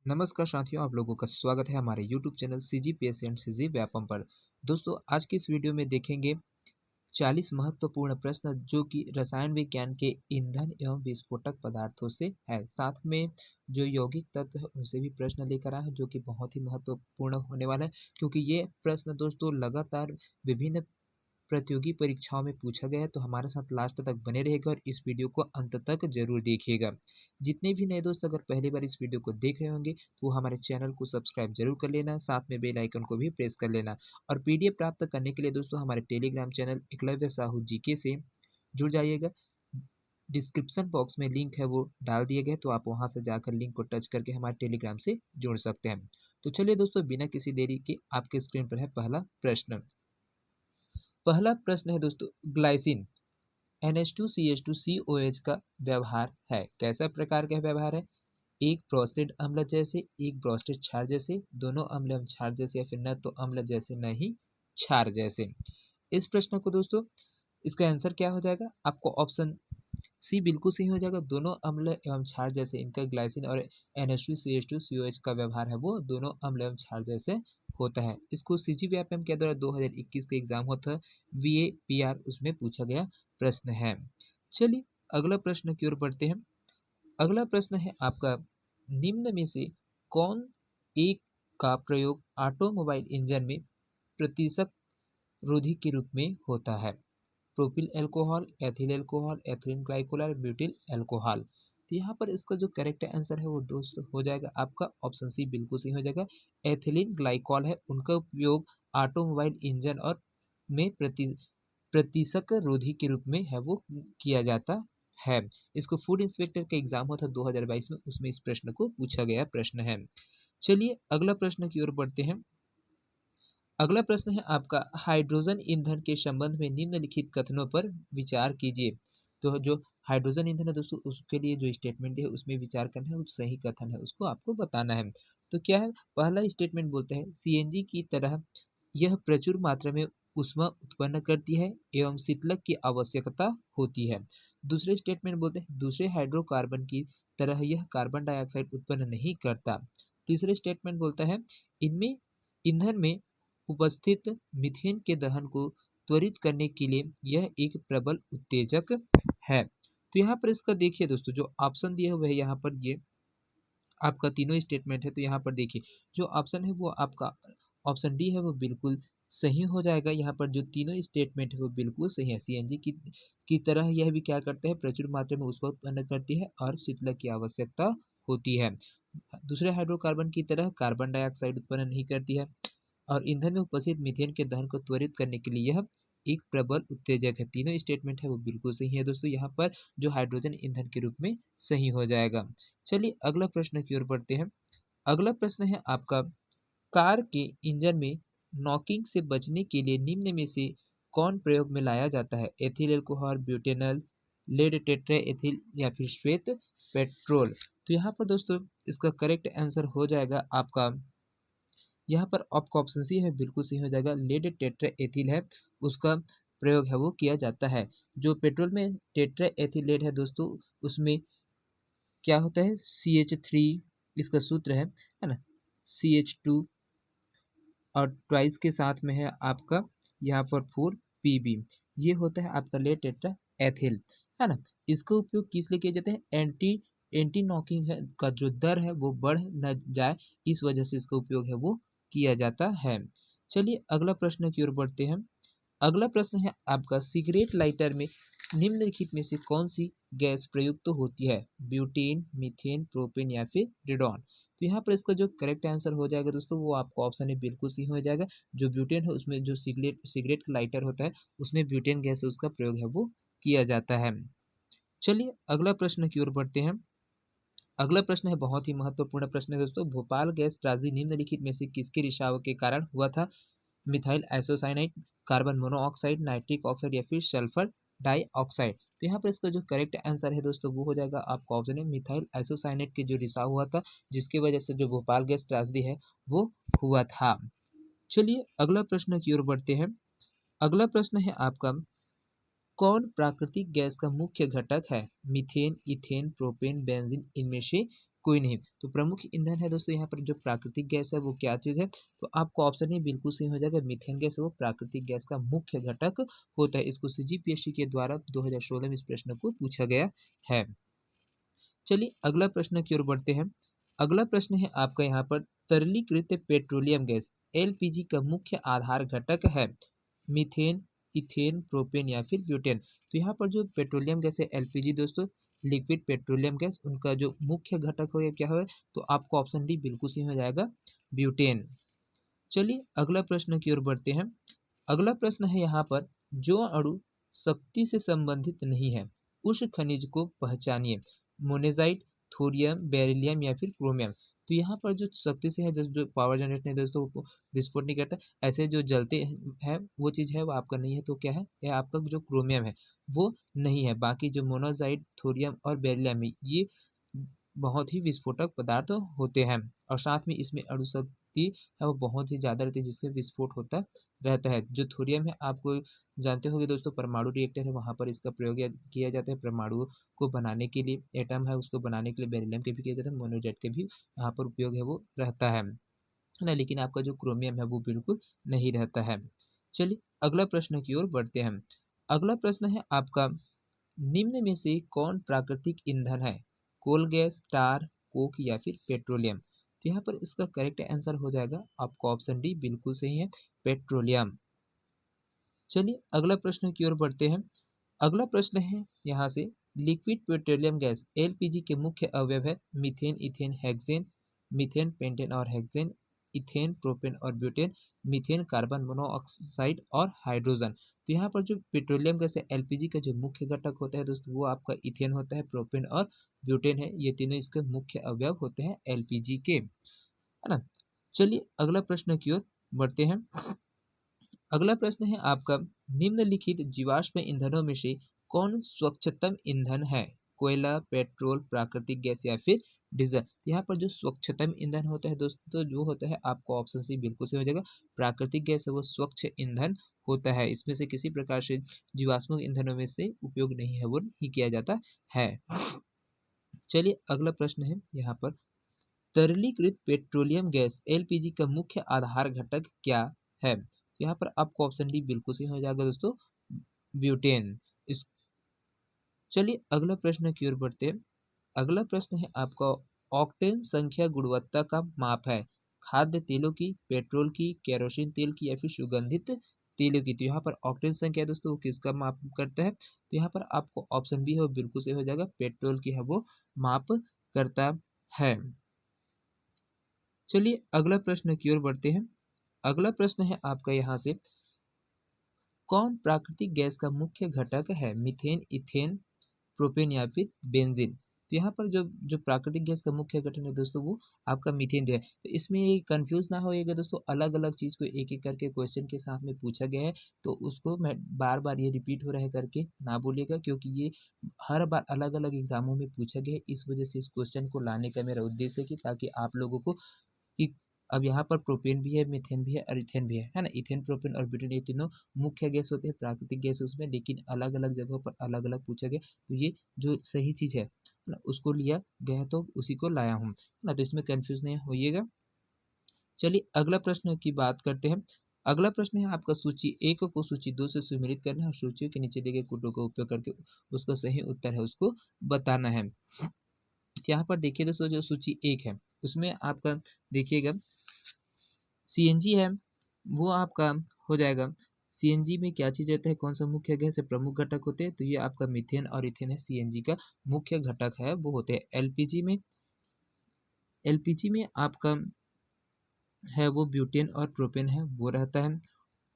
नमस्कार साथियों, आप लोगों का स्वागत है हमारे YouTube channel CGPSC and CG Vyapam पर। दोस्तों, आज की इस वीडियो में देखेंगे 40 महत्वपूर्ण प्रश्न जो कि रसायन विज्ञान के ईंधन एवं विस्फोटक पदार्थों से है। साथ में जो यौगिक तत्व है उनसे भी प्रश्न लेकर आए हैं जो कि बहुत ही महत्वपूर्ण होने वाला है, क्योंकि ये प्रश्न दोस्तों लगातार विभिन्न प्रतियोगी परीक्षाओं में पूछा गया है। तो हमारे साथ लास्ट तक बने रहेगा और इस वीडियो को अंत तक जरूर देखिएगा। जितने भी नए दोस्त अगर पहली बार इस वीडियो को देख रहे होंगे तो वो हमारे चैनल को सब्सक्राइब जरूर कर लेना, साथ में बेल आइकन को भी प्रेस कर लेना। और पीडीएफ प्राप्त करने के लिए दोस्तों हमारे Telegram channel Eklavya Sahu GK से जुड़ जाइएगा। डिस्क्रिप्शन बॉक्स में लिंक है वो डाल दिए गए, तो आप वहां से जाकर लिंक को टच करके हमारे टेलीग्राम से जुड़ सकते हैं। तो चलिए दोस्तों, बिना किसी देरी के आपके स्क्रीन पर है पहला प्रश्न। पहला प्रश्न है दोस्तों, ग्लाइसिन NH2CH2COH का व्यवहार है। कैसा प्रकार का व्यवहार है? एक प्रोस्टेट अम्ल जैसे, एक प्रोस्टेट क्षार जैसे, दोनों अम्ल एवं क्षार जैसे, या फिर न तो अम्ल जैसे न ही क्षार जैसे। इस प्रश्न को दोस्तों इसका आंसर क्या हो जाएगा? आपको ऑप्शन सी बिल्कुल सही हो जाएगा। दोनों अम्ल एवं क्षार जैसे इनका ग्लाइसिन और NH2CH2COH का व्यवहार है वो दोनों अम्ल एवं क्षार जैसे होता है। इसको CGVAPM के द्वारा 2021 का एग्जाम होता है, VAPR, उसमें पूछा गया प्रश्न है। चलिए अगला प्रश्न की ओर बढ़ते हैं। अगला प्रश्न है आपका, निम्न में से कौन एक का प्रयोग ऑटोमोबाइल इंजन में प्रतिशत रोधी के रूप में होता है? Propyl alcohol, ethyl alcohol, ethylene glycol और ब्यूटिल एल्कोहल। तो यहाँ पर इसका जो करेक्ट आंसर है वो दोस्त हो जाएगा आपका ऑप्शन सी बिल्कुल सही हो जाएगा। एथिलीन ग्लाइकोल है, उनका उपयोग ऑटोमोबाइल इंजन और में प्रतिशत रोधी के रूप में है वो किया जाता है। इसको फूड इंस्पेक्टर का एग्जाम हुआ था 2022 में, उसमें इस प्रश्न को पूछा गया प्रश्न है। चलिए अगला प्रश्न की ओर बढ़ते हैं। अगला प्रश्न है आपका, हाइड्रोजन ईंधन के संबंध में निम्नलिखित कथनों पर विचार कीजिए। तो जो हाइड्रोजन ईंधन है दोस्तों, उसके लिए जो स्टेटमेंट है उसमें विचार करना है, वो सही कथन है उसको आपको बताना है। तो क्या है? पहला स्टेटमेंट बोलते हैं, सीएनजी की तरह यह प्रचुर मात्रा में ऊष्मा उत्पन्न करती है एवं शीतलक की आवश्यकता होती है। दूसरे स्टेटमेंट बोलते हैं, दूसरे हाइड्रोकार्बन की तरह यह कार्बन डाइऑक्साइड उत्पन्न नहीं करता। तीसरे स्टेटमेंट बोलता है, इनमें ईंधन में उपस्थित मीथेन के दहन को त्वरित करने के लिए यह एक प्रबल उत्तेजक है। तो यहाँ पर इसका देखिए दोस्तों, जो ऑप्शन दिया हुआ है यहाँ पर ये आपका तीनों स्टेटमेंट है। तो यहाँ पर देखिए जो ऑप्शन है वो आपका ऑप्शन डी है वो बिल्कुल सही हो जाएगा। यहाँ पर जो तीनों स्टेटमेंट है वो बिल्कुल सही है। सीएनजी की तरह यह भी क्या करते हैं? प्रचुर मात्रा में ऊष्मा उत्पन्न करती है और शीतलक की आवश्यकता होती है। दूसरे हाइड्रोकार्बन की तरह कार्बन डाइऑक्साइड उत्पन्न नहीं करती है और ईंधन में उपस्थित मीथेन के दहन को त्वरित करने के लिए यह एक प्रबल उत्तेजक है। तीनों स्टेटमेंट है वो बिल्कुल सही है दोस्तों। यहाँ पर जो हाइड्रोजन ईंधन के रूप में सही हो जाएगा। चलिए अगला प्रश्न की ओर बढ़ते हैं। अगला प्रश्न है आपका, कार के इंजन में नॉकिंग से बचने के लिए निम्न में से कौन प्रयोग में लाया जाता है? Ethyl alcohol, butanol, lead tetra ethyl या फिर श्वेत पेट्रोल। तो यहाँ पर दोस्तों इसका करेक्ट आंसर हो जाएगा आपका, यहाँ पर आपका ऑप्शन सी है बिल्कुल सही हो जाएगा। लेड टेट्रा एथिल है, उसका प्रयोग है वो किया जाता है। जो पेट्रोल में टेट्रा एथिलेट है दोस्तों, उसमें क्या होता है? CH3 इसका सूत्र है ना, CH2 और ट्वाइस के साथ में है आपका यहाँ पर 4 PB। ये होता है आपका लेड टेट्रा एथिल, है ना। इसका उपयोग किस लिए किया जाता है? एंटी नॉकिंग है का जो दर है वो बढ़ न जाए, इस वजह से इसका उपयोग है वो किया जाता है। चलिए अगला प्रश्न की ओर बढ़ते हैं। अगला प्रश्न है आपका, सिगरेट लाइटर में निम्नलिखित में से कौन सी गैस प्रयुक्त होती है? ब्यूटेन, मीथेन, प्रोपेन या फिर रेडॉन। तो यहाँ पर इसका जो करेक्ट आंसर हो जाएगा दोस्तों वो आपका ऑप्शन है बिल्कुल सही हो जाएगा। जो ब्यूटेन है उसमें जो सिगरेट का लाइटर होता है उसमें ब्यूटेन गैस है उसका प्रयोग है वो किया जाता है। चलिए अगला प्रश्न की ओर बढ़ते हैं। अगला प्रश्न है बहुत ही महत्वपूर्ण प्रश्न है दोस्तों, भोपाल गैस त्रासदी निम्नलिखित में से किसके रिसाव के कारण हुआ था? Methyl isocyanide, carbon monoxide, nitric oxide या फिर सल्फर डाइऑक्साइड। तो यहाँ पर इसका जो करेक्ट आंसर है दोस्तों वो हो जाएगा आपका ऑप्शन है मिथाइल आइसोसाइनेट के जो रिसाव हुआ था, जिसकी वजह से जो भोपाल गैस त्रासदी है वो हुआ था। चलिए अगला प्रश्न की ओर बढ़ते हैं। अगला प्रश्न है आपका, कौन प्राकृतिक गैस का मुख्य घटक है? मीथेन, इथेन, प्रोपेन, बेंजीन, इनमें से कोई नहीं। तो प्रमुख ईंधन है दोस्तों यहाँ पर जो प्राकृतिक गैस है वो क्या चीज है, तो आपको ऑप्शन ही बिल्कुल सही हो जाएगा, मीथेन गैस वो प्राकृतिक गैस का मुख्य घटक होता है। इसको सीजीपीएससी के द्वारा 2016 में इस प्रश्न को पूछा गया है। चलिए अगला प्रश्न की ओर बढ़ते हैं। अगला प्रश्न है आपका यहाँ पर तरलीकृत पेट्रोलियम गैस एलपीजी का मुख्य आधार घटक है मीथेन, इथेन, प्रोपेन या फिर ब्यूटेन। तो यहाँ पर जो पेट्रोलियम गैस है एलपीजी दोस्तों, लिक्विड पेट्रोलियम गैस, उनका जो मुख्य घटक हो क्या हो, तो आपको ऑप्शन डी बिल्कुल सही हो जाएगा, ब्यूटेन। चलिए अगला प्रश्न की ओर बढ़ते हैं। अगला प्रश्न है यहाँ पर जो अणु शक्ति से संबंधित नहीं है उस खनिज को पहचानिए, मोनेजाइट, थोरियम, बेरिलियम या फिर क्रोमियम। तो यहाँ पर जो शक्ति से है जो पावर जनरेट नहीं दोस्तों, वो विस्फोट नहीं करता, ऐसे जो जलते हैं वो चीज है वो आपका नहीं है, तो क्या है, यह आपका जो क्रोमियम है वो नहीं है। बाकी जो मोनोजाइट, थोरियम और बेरिलियम है ये बहुत ही विस्फोटक पदार्थ होते हैं, और साथ में इसमें अणुशक्ति है वो बहुत ही ज्यादा रहती है जिससे विस्फोट होता रहता है। जो थोरियम है आपको जानते होंगे दोस्तों, परमाणु रिएक्टर है वहां पर इसका प्रयोग किया जाता है परमाणु को बनाने के लिए, एटम है उसको बनाने के लिए बेरिलियम के भी किया जाता है, मोनोजेट के भी यहाँ पर उपयोग है वो रहता है ना। लेकिन आपका जो क्रोमियम है वो बिल्कुल नहीं रहता है। चलिए अगला प्रश्न की ओर बढ़ते हैं। अगला प्रश्न है आपका निम्न में से कौन प्राकृतिक ईंधन है, कोल गैस, टार, कोक या फिर पेट्रोलियम। तो यहाँ पर इसका करेक्ट आंसर हो जाएगा आपका ऑप्शन डी बिल्कुल सही है, पेट्रोलियम। चलिए अगला प्रश्न की ओर बढ़ते हैं। अगला प्रश्न है यहाँ से लिक्विड पेट्रोलियम गैस एलपीजी के मुख्य अवयव है methane, ethane, hexane, methane, pentane और हेक्सेन, इथेन, प्रोपेन और ब्यूटेन, मीथेन, कार्बन मोनोऑक्साइड और हाइड्रोजन। तो यहाँ पर जो पेट्रोलियम गैस है एलपीजी का जो मुख्य घटक होता है दोस्तों वो आपका इथेन होता है, प्रोपेन और ब्यूटेन है, ये तीनों इसके मुख्य अवयव होते हैं एलपीजी के, है ना। चलिए अगला प्रश्न की ओर बढ़ते हैं। अगला प्रश्न है आपका निम्नलिखित जीवाश्म ईंधनों में से कौन स्वच्छतम ईंधन है, कोयला, पेट्रोल, प्राकृतिक गैस या फिर डीजल। तो यहाँ पर जो स्वच्छतम ईंधन होता है दोस्तों जो होता है आपको ऑप्शन सी बिल्कुल सही हो जाएगा, प्राकृतिक गैस है वो स्वच्छ ईंधन होता है, इसमें से किसी प्रकार से जीवाश्म ईंधनों में से उपयोग नहीं है वो नहीं किया जाता है। चलिए अगला प्रश्न है यहाँ पर तरलीकृत पेट्रोलियम गैस एलपीजी का मुख्य आधार घटक क्या है। यहाँ पर आपको ऑप्शन डी बिल्कुल सही हो जाएगा दोस्तों, ब्यूटेन। इस चलिए अगला प्रश्न की ओर बढ़ते हैं। अगला प्रश्न है आपका ऑक्टेन संख्या गुणवत्ता का माप है, खाद्य तेलों की, पेट्रोल की, केरोसिन तेल की या फिर सुगंधित तेलों की। तो यहाँ पर ऑक्टेन संख्या दोस्तों वो किसका माप करता है, तो यहाँ पर आपको ऑप्शन बी है वो बिल्कुल सही हो जाएगा, पेट्रोल की है वो माप करता है। चलिए अगला प्रश्न की ओर बढ़ते हैं। अगला प्रश्न है आपका यहाँ से कौन प्राकृतिक गैस का मुख्य घटक है, मीथेन, इथेन, प्रोपेन या फिर बेंजीन। तो यहाँ पर जो जो प्राकृतिक गैस का मुख्य घटक है दोस्तों वो आपका मीथेन है। तो इसमें कंफ्यूज ना होइएगा दोस्तों, अलग अलग चीज को एक एक करके क्वेश्चन के साथ में पूछा गया है, तो उसको मैं बार बार ये रिपीट हो रहा है करके ना बोलिएगा, क्योंकि ये हर बार अलग अलग एग्जामों में पूछा गया है, इस वजह से इस क्वेश्चन को लाने का मेरा उद्देश्य है कि ताकि आप लोगों को कि अब यहाँ पर प्रोपेन भी है, मीथेन भी है और इथेन भी है ना। इथेन, प्रोपेन और ब्यूटेन ये तीनों मुख्य गैस होते हैं प्राकृतिक गैस उसमें, लेकिन अलग अलग जगहों पर अलग अलग पूछा गया, तो ये जो सही चीज है ना उसको लिया गया तो उसी को लाया हूँ ना, तो इसमें कंफ्यूज नहीं होइएगा। चलिए अगला प्रश्न की बात करते हैं। अगला प्रश्न है आपका सूची एक को सूची दो से सुमेलित करना है और सूचियों के नीचे दिए गए कोडों का उपयोग करके उसका सही उत्तर है उसको बताना है। यहाँ पर देखिए दोस्तों जो सूची एक है उसमें आपका देखिएगा सीएनजी है वो आपका हो जाएगा। सीएनजी में क्या चीज रहता है, कौन सा मुख्य गैस है, प्रमुख घटक होते हैं, तो ये आपका मीथेन और इथेन है सीएनजी का मुख्य घटक है वो होते हैं। एलपीजी में आपका है वो ब्यूटेन और प्रोपेन है वो रहता है।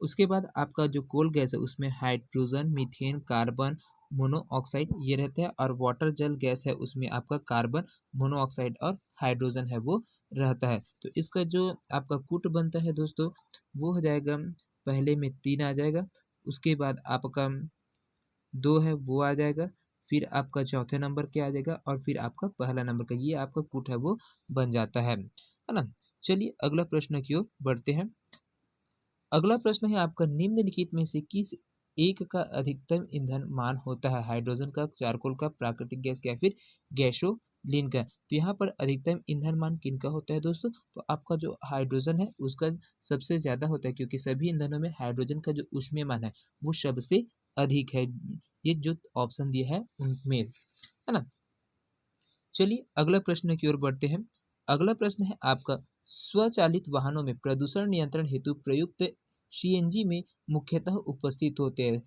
उसके बाद आपका जो कोल गैस है उसमें हाइड्रोजन, मीथेन, कार्बन मोनोऑक्साइड ये रहते हैं, और वाटर जल गैस है उसमें आपका कार्बन मोनोऑक्साइड और हाइड्रोजन है वो रहता है। तो इसका जो आपका कूट बनता है दोस्तों वो हो जाएगा, पहले में 3 आ जाएगा, उसके बाद आपका 2 है वो आ जाएगा, फिर आपका चौथे नंबर के आ जाएगा और फिर आपका पहला नंबर का, ये आपका कूट है वो बन जाता है ना। चलिए अगला प्रश्न की ओर बढ़ते हैं। अगला प्रश्न है आपका निम्नलिखित में से किस एक का अधिकतम ईंधन मान होता है, हाइड्रोजन का, चारकोल का, प्राकृतिक गैस का या फिर गैसों लीन का। तो यहाँ पर अधिकतम ईंधन मान किनका होता है दोस्तों? तो आपका जो हाइड्रोजन है उसका सबसे ज्यादा होता है, क्योंकि सभी ईंधनों में हाइड्रोजन का जो ऊष्मीय मान है वो सबसे अधिक है। ये जो ऑप्शन दिया है उनमें, है ना। चलिए अगला प्रश्न की ओर बढ़ते हैं। अगला प्रश्न है आपका, स्वचालित वाहनों में प्रदूषण नियंत्रण हेतु प्रयुक्त सीएनजी में मुख्यतः उपस्थित होते हैं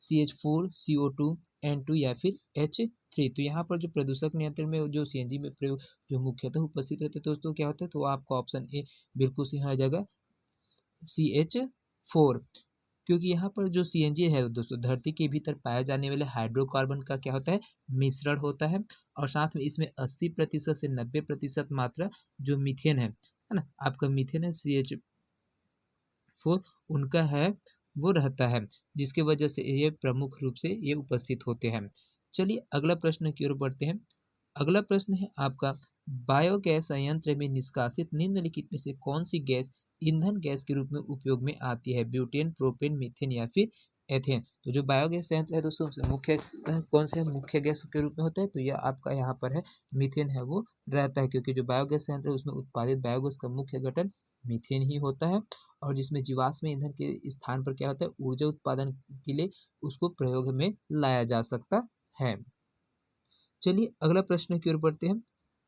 CH4, CO2, N2 या फिर H3। तो यहाँ पर जो प्रदूषक नियंत्रण में जो सीएनजी में प्रयोग जो मुख्यतः उपस्थित रहते हैं दोस्तों क्या होता है? तो आपका ऑप्शन ए बिल्कुल सही आ जाएगा, CH4। क्योंकि यहाँ पर जो सीएनजी है दोस्तों धरती के भीतर पाए जाने वाले हाइड्रोकार्बन का क्या होता है? मिश्रण होता है। और साथ में इसमें 80% से 90% मात्रा जो मीथेन है ना, आपका मीथेन है CH4 उनका है वो रहता है, जिसकी वजह से ये प्रमुख रूप से ये उपस्थित होते हैं। चलिए अगला प्रश्न की ओर बढ़ते हैं। अगला प्रश्न है आपका, बायोगैस संयंत्र में निष्कासित निम्नलिखित में से कौन सी गैस ईंधन गैस के रूप में उपयोग में आती है? ब्यूटेन, प्रोपेन, मीथेन या फिर एथेन। तो जो बायोगैस संयंत्र है दोस्तों मुख्य कौन से मुख्य गैस के रूप में होता है? तो यह आपका यहाँ पर है मीथेन है वो रहता है, क्योंकि जो बायोगैस संयंत्र है उसमें उत्पादित बायोगैस का मुख्य घटक मीथेन ही होता है। और जिसमें जीवाश्म ईंधन के स्थान पर क्या होता है? ऊर्जा उत्पादन के लिए उसको प्रयोग में लाया जा सकता है। चलिए अगला प्रश्न की ओर बढ़ते हैं।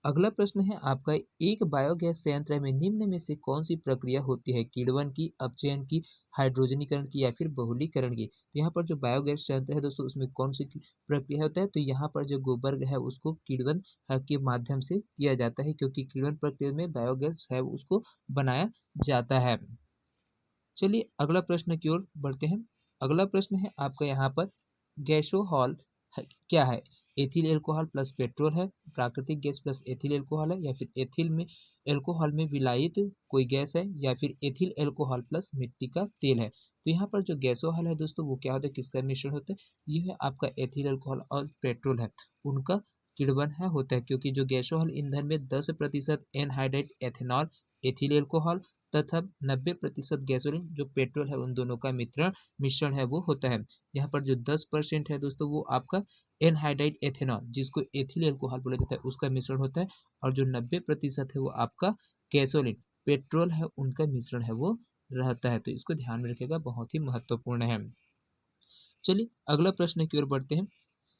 अगला प्रश्न है आपका, एक बायोगैस संयंत्र में निम्न में से कौन सी प्रक्रिया होती है? किण्वन की, अपचयन की, हाइड्रोजनीकरण की या फिर बहुलीकरण की। तो यहाँ पर जो बायोगैस संयंत्र है दोस्तों उसमें कौन सी प्रक्रिया होता है? तो यहाँ पर जो गोबर है उसको किण्वन के माध्यम से किया जाता है, क्योंकि किण्वन प्रक्रिया में बायोगैस है उसको बनाया जाता है। चलिए अगला प्रश्न की ओर बढ़ते हैं। अगला प्रश्न है आपका यहाँ पर, गैसोहॉल क्या है? एथिल एल्कोहल प्लस पेट्रोल है, प्राकृतिक गैस प्लस एथिल एल्कोहल है, या फिर एथिल में एल्कोहल में विलायित कोई गैस है, या फिर एथिल एल्कोहल प्लस मिट्टी का तेल है। तो यहाँ पर जो गैसोहॉल है दोस्तों वो क्या होता है? किसका मिश्रण होता है? ये है आपका एथिल एल्कोहल और पेट्रोल है उनका किण्वन है होता है, क्योंकि जो गैसोहॉल ईंधन में 10% एनहाइड्राइड एथेनॉल एथिल एल्कोहल तथा 90% गैसोलीन जो पेट्रोल है उन दोनों का मिश्रण है वो होता है। यहाँ पर जो 10% है दोस्तों वो आपका एनहाइड्राइड एथेनॉल जिसको एथिल अल्कोहल बोला जाता है उसका मिश्रण होता है। और जो 90% है वो आपका गैसोलीन पेट्रोल है उनका मिश्रण है वो रहता है। तो इसको ध्यान में रखिएगा, बहुत ही महत्वपूर्ण है। चलिए अगला प्रश्न की ओर बढ़ते हैं।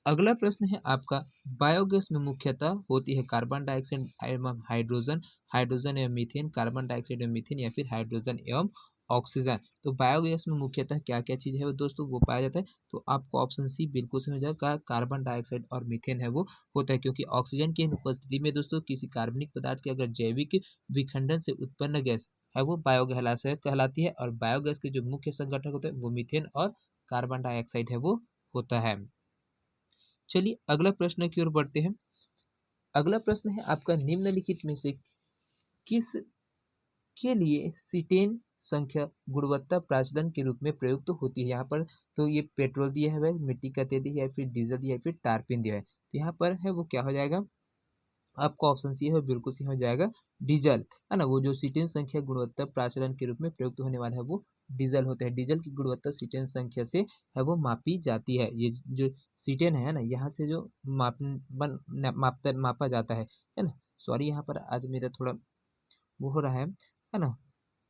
अगला प्रश्न है आपका, बायोगैस में मुख्यतः होती है कार्बन डाइऑक्साइड एवं हाइड्रोजन, हाइड्रोजन एवं मीथेन, कार्बन डाइऑक्साइड एवं मीथेन या फिर हाइड्रोजन एवं ऑक्सीजन। तो बायोगैस में मुख्यतः क्या क्या चीज है वो दोस्तों वो पाया जाता है? तो आपको ऑप्शन सी बिल्कुल समझ जाएगा, कार्बन डाइऑक्साइड और मीथेन है वो होता है, क्योंकि ऑक्सीजन की उपस्थिति में दोस्तों किसी कार्बनिक पदार्थ की अगर जैविक विखंडन से उत्पन्न गैस है वो बायोगैस कहलाती है। और बायोगैस के जो मुख्य संगठक होते हैं वो मीथेन और कार्बन डाइऑक्साइड है वो होता है। चलिए अगला प्रश्न की ओर बढ़ते हैं। अगला प्रश्न है आपका, निम्नलिखित में से किस के लिए सीटेन संख्या गुणवत्ता प्राचलन के रूप में प्रयुक्त होती है? यहाँ पर तो ये पेट्रोल दिया है, मिट्टी का तेल दिया है, फिर डीजल दिया है, फिर टारपीन दिया है। तो यहाँ पर है वो क्या हो जाएगा? आपका ऑप्शन सी है बिल्कुल सही हो जाएगा, डीजल, है ना। वो जो सीटेन संख्या गुणवत्ता प्राचलन के रूप में प्रयुक्त होने वाला है वो डीजल होता है। डीजल की गुणवत्ता सीटेन संख्या से है वो मापी जाती है। ये जो सीटेन है ना यहाँ से जो मापा जाता है ना। सॉरी यहाँ पर आज मेरा थोड़ा वो हो रहा है ना,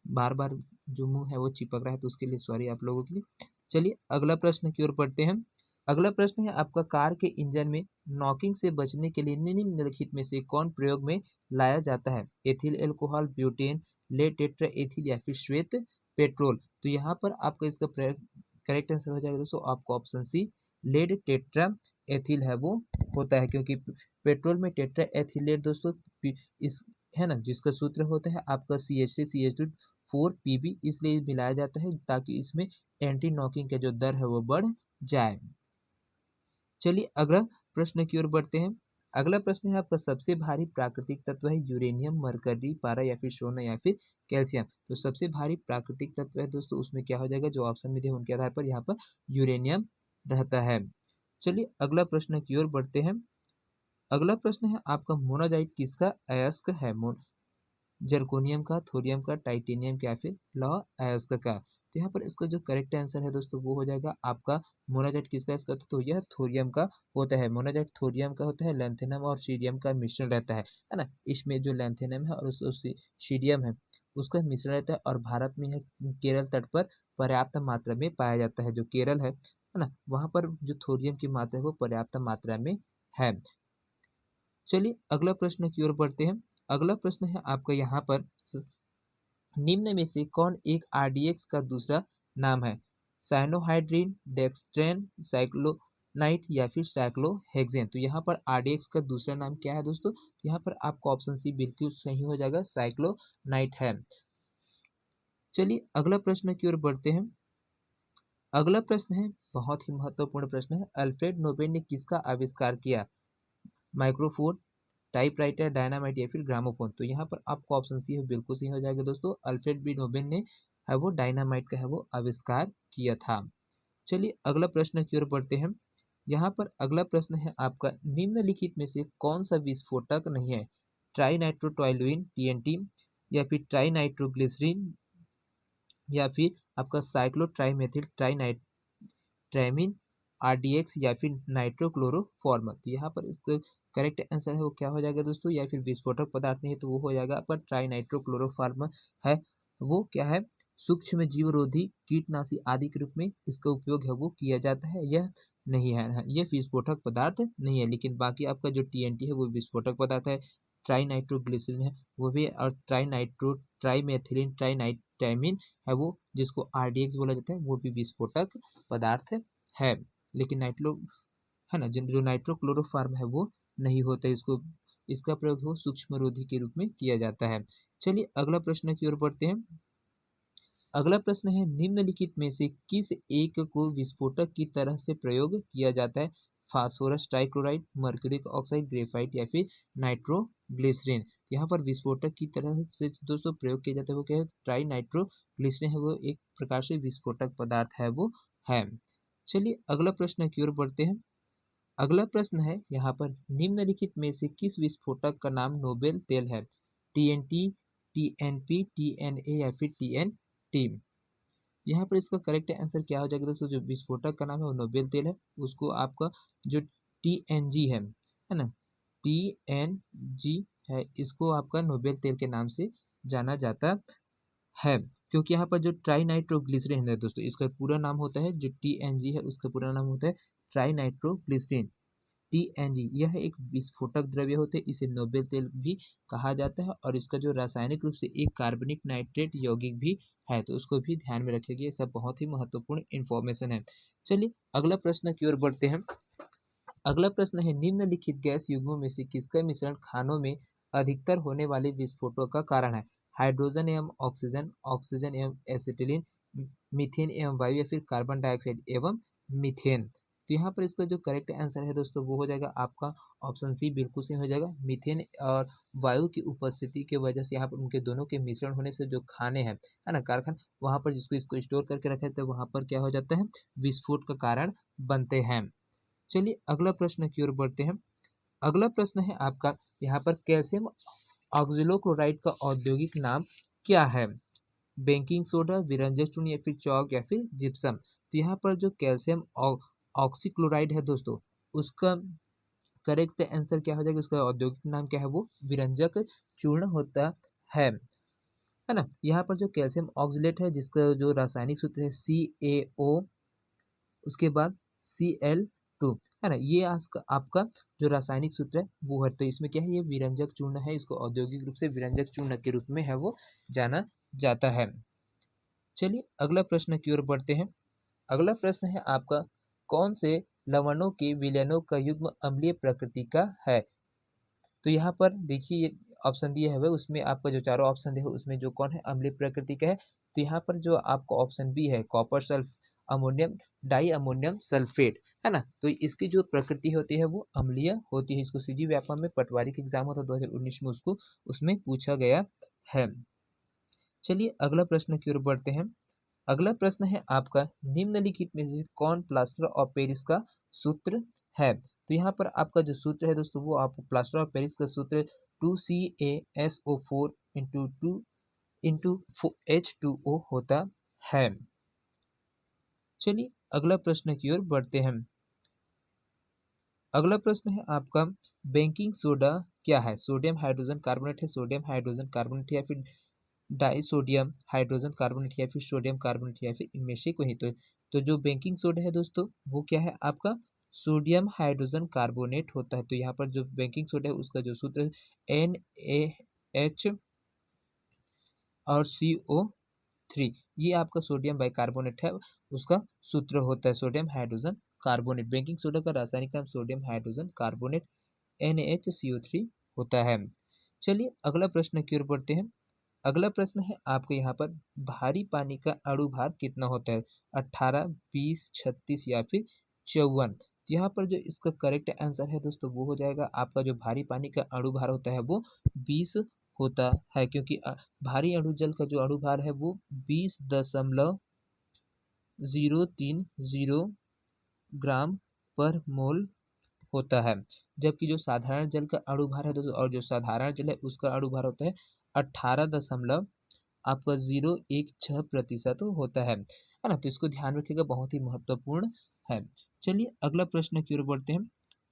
बार बार जो मुंह है वो चिपक रहा है, तो उसके लिए सॉरी आप लोगों के लिए। चलिए अगला प्रश्न की ओर बढ़ते हैं। अगला प्रश्न है आपका, कार के इंजन में नॉकिंग से बचने के लिए निम्नलिखित में से कौन प्रयोग में लाया जाता है? Ethyl alcohol, butane, lead tetra ethyl या फिर श्वेत पेट्रोल। तो यहाँ पर आपका इसका करेक्ट आंसर हो जाएगा दोस्तों आपको option C, lead tetra ethyl है वो होता है, क्योंकि पेट्रोल में टेट्रा एथिलेट दोस्तों इस है ना, जिसका सूत्र होता है आपका CH3CH2 4Pb, इसलिए मिलाया जाता है ताकि इसमें एंटी नॉकिंग का जो दर है वो बढ़ जाए। चलिए अगला प्रश्न की ओर बढ़ते हैं। अगला प्रश्न है आपका, सबसे भारी प्राकृतिक तत्व है यूरेनियम, मरकरी, पारा या फिर सोना या फिर कैल्शियम। तो सबसे भारी प्राकृतिक तत्व है दोस्तों उसमें क्या हो जाएगा? जो ऑप्शन में दिए उनके आधार पर यहाँ पर यूरेनियम रहता है। चलिए अगला प्रश्न की ओर बढ़ते हैं। अगला प्रश्न है आपका, मोनाजाइट किसका अयस्क है? जर्कोनियम का, थोरियम का, टाइटेनियम का या फिर लौह अयस्क का। तो यहाँ पर इसका जो करेक्ट आंसर है दोस्तों वो हो जाएगा आपका मोनाजाइट किसका इसका, तो यह थोरियम का होता है। मोनाजाइट थोरियम का होता है, लैंथेनम और सीडियम का मिश्रण रहता है ना। इसमें जो लैंथेनम है और सीडियम है उसका मिश्रण रहता है, और भारत में यह केरल तट पर पर्याप्त मात्रा में पाया जाता है। जो केरल है ना, वहां पर जो थोरियम की मात्रा है वो पर्याप्त मात्रा में है। चलिए अगला प्रश्न की ओर बढ़ते हैं। अगला प्रश्न है आपका यहाँ पर, निम्न में से कौन एक आरडीएक्स का दूसरा नाम है? साइनोहाइड्रिन, डेक्सट्रेन, साइक्लोनाइट या फिर साइक्लोहेक्सेन। तो यहाँ पर आरडीएक्स का दूसरा नाम क्या है दोस्तों? तो यहाँ पर आपका ऑप्शन सी बिल्कुल सही हो जाएगा, साइक्लोनाइट है। चलिए अगला प्रश्न की ओर बढ़ते हैं। अगला प्रश्न है बहुत ही महत्वपूर्ण प्रश्न है, अल्फ्रेड नोबेल ने किसका आविष्कार किया? माइक्रोफोन, टाइपराइटर, डायनामाइट या फिर ग्रामोफोन। तो यहाँ पर आपको ऑप्शन सी है बिल्कुल सही हो जाएगा दोस्तों, अल्फ्रेड बी नोबेल ने है वो डायनामाइट का है वो आविष्कार किया था। चलिए अगला प्रश्न की ओर बढ़ते हैं। यहाँ पर अगला प्रश्न है आपका, निम्नलिखित में से कौन सा विस्फोटक नहीं है? ट्राई नाइट्रोटोइलुइन टीएनटी, या फिर ट्राई नाइट्रोग्लिसरीन, या फिर आपका साइक्लोट्राइमेथिल ट्राइनाइट्रामीन आरडीएक्स, या फिर नाइट्रोक्लोरोफॉर्म। तो यहाँ पर इसका करेक्ट आंसर है वो क्या हो जाएगा दोस्तों? या फिर विस्फोटक पदार्थ नहीं है तो वो हो जाएगा आपका ट्राइनाइट्रोक्लोरोफॉर्म है। वो क्या है? सूक्ष्म जीवरोधी कीटनाशी आदि के रूप में इसका उपयोग है वो किया जाता है। यह नहीं है, यह विस्फोटक पदार्थ नहीं है। लेकिन बाकी आपका जो टीएनटी है वो विस्फोटक पदार्थ है, ट्राइनाइट्रोग्लिसरीन है वो भी, और ट्राइमेथिलीन ट्राइनाइट्रामीन है वो जिसको आरडीएक्स बोला जाता है वो भी विस्फोटक पदार्थ है। लेकिन नाइट्रो है ना, जो नाइट्रोक्लोरोफॉर्म है वो नहीं होता, इसका प्रयोग हो सूक्ष्मरोधी के रूप में किया जाता है। चलिए अगला प्रश्न की ओर बढ़ते हैं। अगला प्रश्न है, निम्नलिखित में से किस एक को विस्फोटक की तरह से प्रयोग किया जाता है? Phosphorus trichloride, mercuric oxide, graphite या फिर नाइट्रोग्लिसरीन। यहाँ पर विस्फोटक की तरह से दोस्तों प्रयोग किया जाता है वो क्या है? ट्राई नाइट्रोग्लिसरीन है वो एक प्रकार से विस्फोटक पदार्थ है वो है। चलिए अगला प्रश्न की ओर बढ़ते हैं। अगला प्रश्न है यहाँ पर, निम्नलिखित में से किस विस्फोटक का नाम नोबेल तेल है? टीएनटी, टीएनपी, टीएनए या फिर टीएनटी। यहाँ पर इसका करेक्ट आंसर क्या हो जाएगा दोस्तों? जो विस्फोटक का नाम है वो नोबेल तेल है, उसको आपका जो टीएनजी है ना, टीएनजी है, इसको आपका नोबेल तेल के नाम से जाना जाता है। क्योंकि यहाँ पर जो ट्राई नाइट्रोग्लिसरीन है दोस्तों, इसका पूरा नाम होता है, जो टीएनजी है उसका पूरा नाम होता है ट्राई नाइट्रोग्लिसरीन। टीएनजी यह एक विस्फोटक द्रव्य होते हैं, इसे नोबेल तेल भी कहा जाता है, और इसका जो रासायनिक रूप से एक कार्बनिक नाइट्रेट यौगिक भी है, तो उसको भी ध्यान में रखिएगा। ये सब बहुत ही महत्वपूर्ण इंफॉर्मेशन है। चलिए अगला प्रश्न की ओर बढ़ते हैं। अगला प्रश्न है, निम्नलिखित गैस युग्मों में से किसका मिश्रण खानों में अधिकतर होने वाले विस्फोटों का कारण है? हाइड्रोजन एवं ऑक्सीजन, ऑक्सीजन एवं एसिटिलीन, मीथेन एवं वायु या फिर कार्बन डाइऑक्साइड एवं मीथेन। तो यहाँ पर इसका जो करेक्ट आंसर है दोस्तों वो हो जाएगा आपका ऑप्शन सी बिल्कुल सही हो जाएगा। मीथेन और वायु की उपस्थिति की वजह से यहाँ पर उनके दोनों के मिश्रण होने से जो खाने हैं है ना, कारखाना, वहां पर जिसको इसको स्टोर करके रखे थे वहां पर क्या हो जाता है? विस्फोट का कारण बनते हैं। चलिए अगला प्रश्न की ओर बढ़ते हैं। अगला प्रश्न है आपका यहाँ पर, कैल्शियम ऑक्जेलोक्लोराइड का औद्योगिक नाम क्या है? बेकिंग सोडा, विरंजक चूर्ण या फिर चौक या फिर जिप्सम। तो यहाँ पर जो कैल्शियम ऑक्सीक्लोराइड है दोस्तों, उसका करेक्ट आंसर क्या हो जाएगा? उसका औद्योगिक नाम क्या है? वो विरंजक चूर्ण होता है ना। यहाँ पर जो कैल्शियम ऑक्सलेट है जिसका जो रासायनिक सूत्र है CaO, उसके बाद Cl2 है ना, ये आपका जो रासायनिक सूत्र है वो है। तो इसमें क्या है? ये विरंजक चूर्ण है, इसको औद्योगिक रूप से विरंजक चूर्ण के रूप में है वो जाना जाता है। चलिए अगला प्रश्न की ओर बढ़ते हैं। अगला प्रश्न है आपका, कौन से लवणों के विलयनों का युग्म अम्लीय प्रकृति का है? तो यहाँ पर देखिए ये ऑप्शन दिए हुए उसमें आपका जो चारों ऑप्शन है उसमें जो कौन है अम्लीय प्रकृति का है? तो यहाँ पर जो आपका ऑप्शन बी है, copper sulph ammonium di ammonium sulphate है ना, तो इसकी जो प्रकृति होती है वो अम्लीय होती है। इसको सीजी व्यापम में पटवारी का एग्जाम होता 2019 में, उसको उसमें पूछा गया है। चलिए अगला प्रश्न की ओर बढ़ते हैं। अगला प्रश्न है आपका, निम्नलिखित में से कौन प्लास्टर ऑफ पेरिस का सूत्र है? तो यहाँ पर आपका जो सूत्र है दोस्तों वो आपको प्लास्टर ऑफ पेरिस का सूत्र 2CaSO4 इंटू H2O होता है। चलिए अगला प्रश्न की ओर बढ़ते हैं। अगला प्रश्न है आपका, बेकिंग सोडा क्या है? सोडियम हाइड्रोजन कार्बोनेट है, सोडियम हाइड्रोजन कार्बोनेट या फिर डाई सोडियम हाइड्रोजन कार्बोनेट या फिर सोडियम कार्बोनेट या फिर इनमें से कोई। तो जो बेकिंग सोडा है दोस्तों वो क्या है आपका? सोडियम हाइड्रोजन कार्बोनेट होता है। तो यहाँ पर जो बेकिंग सोडा है उसका जो सूत्र है NaH और CO3, ये आपका सोडियम बाइकार्बोनेट है, उसका सूत्र होता है sodium hydrogen carbonate. Baking soda का रासायनिक नाम सोडियम हाइड्रोजन कार्बोनेट NaHCO3 होता है। चलिए अगला प्रश्न की ओर बढ़ते हैं। अगला प्रश्न है आपके यहाँ पर, भारी पानी का अणु भार कितना होता है? 18, 20, 36 या फिर 54। तो यहाँ पर जो इसका करेक्ट आंसर है दोस्तों वो हो जाएगा आपका, जो भारी पानी का अणु भार होता है वो 20 होता है, क्योंकि भारी अणु जल का जो अणु भार है वो 20.030 ग्राम पर मोल होता है। जबकि जो साधारण जल का अणु भार है दोस्तों, और जो साधारण जल है उसका अणु भार होता है 18 आपका 016% होता है ना। तो इसको ध्यान रखिएगा, बहुत ही महत्वपूर्ण है। चलिए अगला प्रश्न की ओर बढ़ते हैं।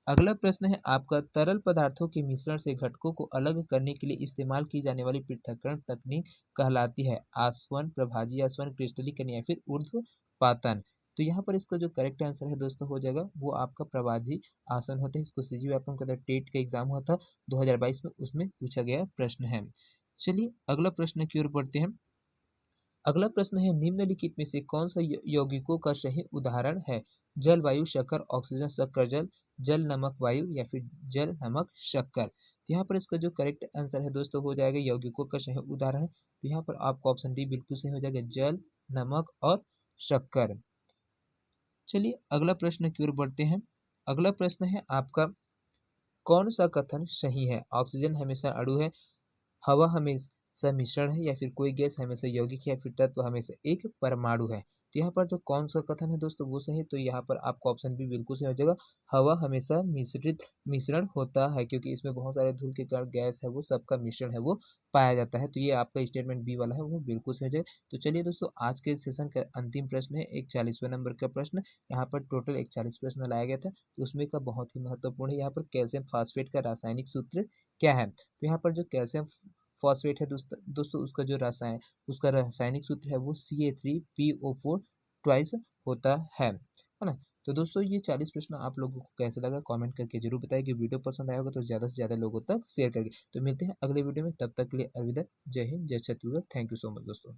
अगला प्रश्न है आपका, तरल पदार्थों के मिश्रण से घटकों को अलग करने के लिए इस्तेमाल की जाने वाली पृथक्करण तकनीक कहलाती है? आसवन, प्रभाजी आसवन, क्रिस्टलीकरण या फिर ऊर्ध्वपातन। तो यहाँ पर इसका जो करेक्ट आंसर है दोस्तों हो जाएगा वो आपका प्रभाजी आसन होता है। इसको सीजी व्यापम का टेट का एग्जाम हुआ था 2022 में, उसमें पूछा गया प्रश्न है। चलिए अगला प्रश्न की ओर बढ़ते हैं। अगला प्रश्न है, निम्नलिखित में से कौन सा यौगिकों का सही उदाहरण है? जल, वायु, शक्कर, ऑक्सीजन, शक्कर जल, जल नमक वायु या फिर जल नमक शक्कर। तो यहाँ पर इसका जो करेक्ट आंसर है दोस्तों हो जाएगा, यौगिकों का सही उदाहरण है। तो यहाँ पर आपको ऑप्शन डी बिल्कुल सही हो जाएगा, जल, नमक और शक्कर। चलिए अगला प्रश्न की ओर बढ़ते हैं। अगला प्रश्न है आपका, कौन सा कथन सही है? ऑक्सीजन हमेशा अणु है, हवा हमेशा मिश्रण है या फिर कोई गैस हमेशा यौगिक है या फिर तत्व हमेशा एक परमाणु है। तो यहाँ पर जो कौन सा कथन है दोस्तों वो सही है। तो यहाँ पर आपको ऑप्शन बी बिल्कुल सही हो जाएगा, हवा हमेशा मिश्रण होता है, क्योंकि इसमें बहुत सारे धूल के कारण गैस है वो सबका मिश्रण है वो पाया जाता है। तो ये आपका स्टेटमेंट बी वाला है वो बिल्कुल सही हो जाएगा। तो चलिए दोस्तों, आज के सेशन का अंतिम प्रश्न है 41वें नंबर का प्रश्न। यहाँ पर टोटल 41 प्रश्न लाया गया था, तो उसमें का बहुत ही महत्वपूर्ण है यहाँ पर, कैल्शियम फास्फेट का रासायनिक सूत्र क्या है? तो यहाँ पर जो कैल्शियम फॉस्फेट है दोस्तों उसका रासायनिक सूत्र है वो Ca3PO4 ट्वाइस होता है ना। तो दोस्तों ये 40 प्रश्न आप लोगों को कैसे लगा कमेंट करके जरूर बताएं। कि वीडियो पसंद आया होगा तो ज़्यादा से ज़्यादा लोगों तक शेयर करके। तो मिलते हैं अगले वीडियो में, तब तक के लिए अलविदा। जय हिंद, जय Chhattisgarh. Thank you so much दोस्तों।